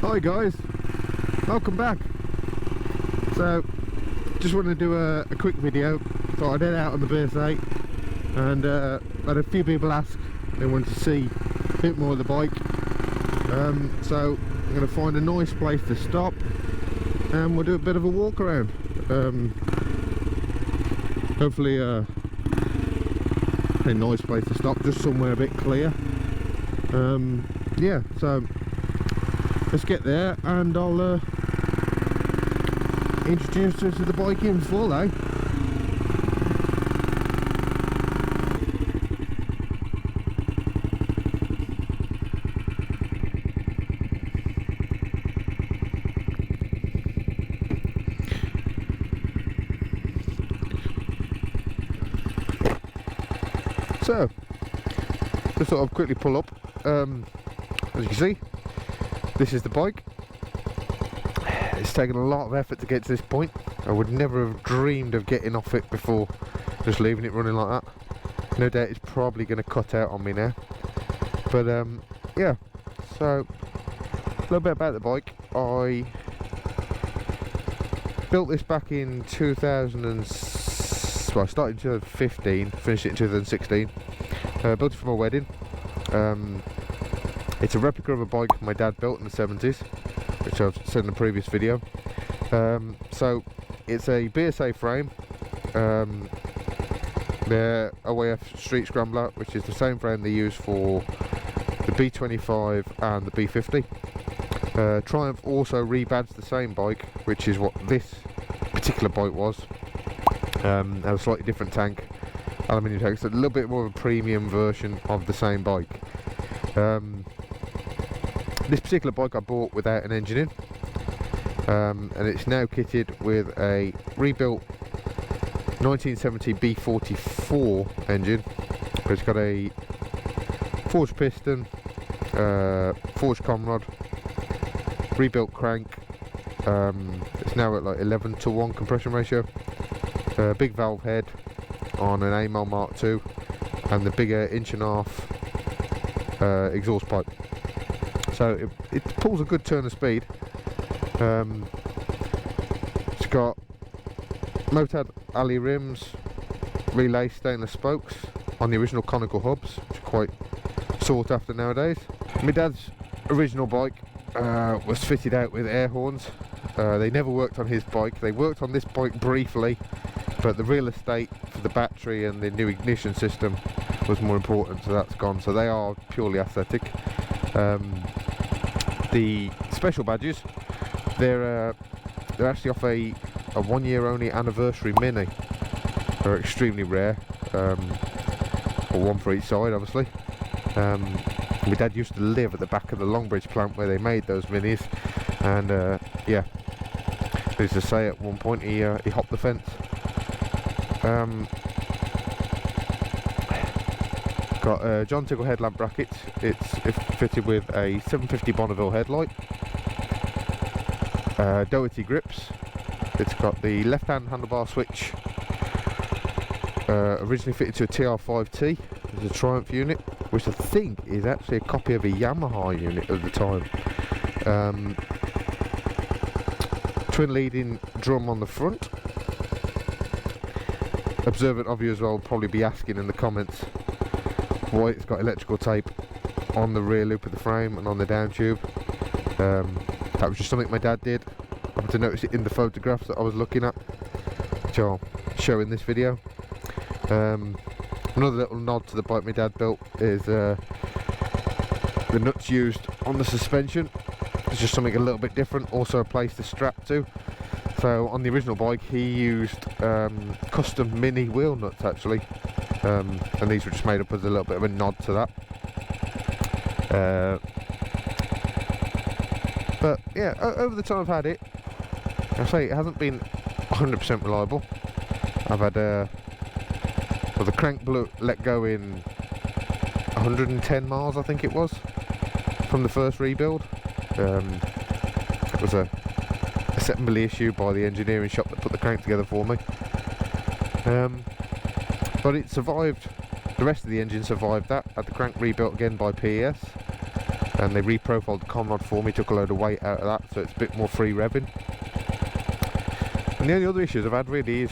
Hi guys, welcome back. So just wanted to do a quick video. Thought I'd head out on the BSA, and had a few people ask, they wanted to see a bit more of the bike. So I'm going to find a nice place to stop and we'll do a bit of a walk around. Hopefully a nice place to stop, just somewhere a bit clear. Yeah, so let's get there and I'll introduce you to the bike in full, eh? So, just thought I'd quickly pull up. As you can see, this is the bike. It's taken a lot of effort to get to this point. I would never have dreamed of getting off it before just leaving it running like that. No doubt it's probably going to cut out on me now. But yeah, so a little bit about the bike. I built this back in 2000 and well, I started in 2015, finished it in 2016. Built it for my wedding. It's a replica of a bike my dad built in the 70s, which I've said in the previous video. So it's a BSA frame, the OAF Street Scrambler, which is the same frame they use for the B25 and the B50. Triumph also rebadged the same bike, which is what this particular bike was. Had a slightly different tank, aluminium tank, so a little bit more of a premium version of the same bike. This particular bike I bought without an engine in, and it's now kitted with a rebuilt 1970 B44 engine. It's got a forged piston, forged conrod, rebuilt crank. It's now at like 11:1 compression ratio. Big valve head on an AML Mark II, and the bigger 1.5 exhaust pipe. So it pulls a good turn of speed. It's got Motad alley rims, relay stainless spokes on the original conical hubs, which are quite sought after nowadays. My dad's original bike was fitted out with air horns. They never worked on his bike. They worked on this bike briefly, but the real estate for the battery and the new ignition system was more important, so that's gone. So they are purely aesthetic. The special badges, they're actually off a 1 year only anniversary mini. They're extremely rare, or one for each side obviously. My dad used to live at the back of the Longbridge plant where they made those minis, and yeah, I used to say at one point he hopped the fence. Got John Tickle headlamp brackets. It's fitted with a 750 Bonneville headlight. Doherty grips. It's got the left-hand handlebar switch. Originally fitted to a TR5T. It's a Triumph unit, which I think is actually a copy of a Yamaha unit at the time. Twin leading drum on the front. Observant of you as well will probably be asking in the comments why it's got electrical tape on the rear loop of the frame and on the down tube. That was just something my dad did. I happened to notice it in the photographs that I was looking at, which I'll show in this video. Another little nod to the bike my dad built is the nuts used on the suspension. It's just something a little bit different, also a place to strap to. So on the original bike he used custom mini wheel nuts actually, and these were just made up as a little bit of a nod to that. But yeah, over the time I've had it, I say it hasn't been 100% reliable. I've had well, the crank let go in 110 miles I think it was from the first rebuild. It was a assembly issue by the engineering shop that put the crank together for me. But it survived, the rest of the engine survived that. Had the crank rebuilt again by PES. and they reprofiled the con rod for me, took a load of weight out of that, so it's a bit more free revving. And the only other issues I've had really is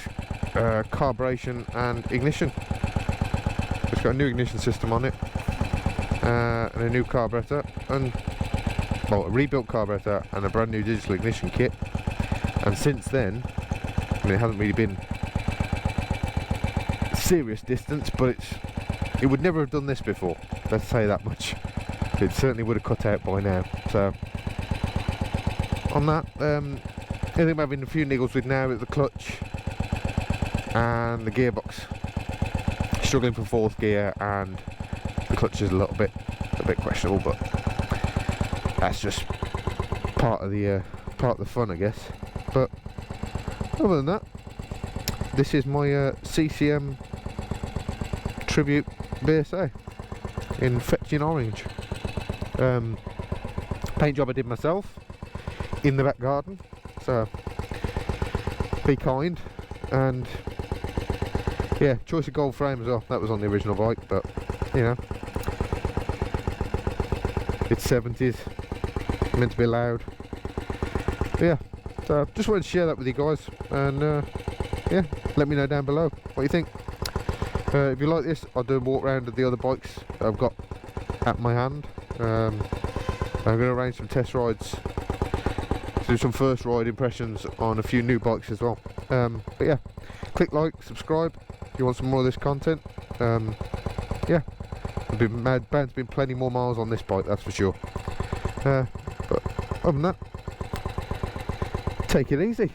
carburation and ignition. It's got a new ignition system on it, and a new carburetor, and well, a rebuilt carburetor and a brand new digital ignition kit. And since then, I mean, it hasn't really been serious distance, but it would never have done this before, let's say that much. It certainly would have cut out by now. So on that, I think I'm having a few niggles with now is the clutch and the gearbox. Struggling for fourth gear, and the clutch is a bit questionable, but that's just part of the fun, I guess. But other than that, this is my CCM Tribute BSA in fetching orange. Paint job I did myself in the back garden, so be kind. And yeah, choice of gold frame as well, that was on the original bike, but you know, it's 70s, meant to be loud. But yeah, so just wanted to share that with you guys, and yeah, let me know down below what you think. If you like this, I'll do a walk around of the other bikes that I've got at my hand. I'm going to arrange some test rides, do some first ride impressions on a few new bikes as well. But yeah, click like, subscribe if you want some more of this content. Yeah, I've been bound to be plenty more miles on this bike, that's for sure. But other than that, take it easy.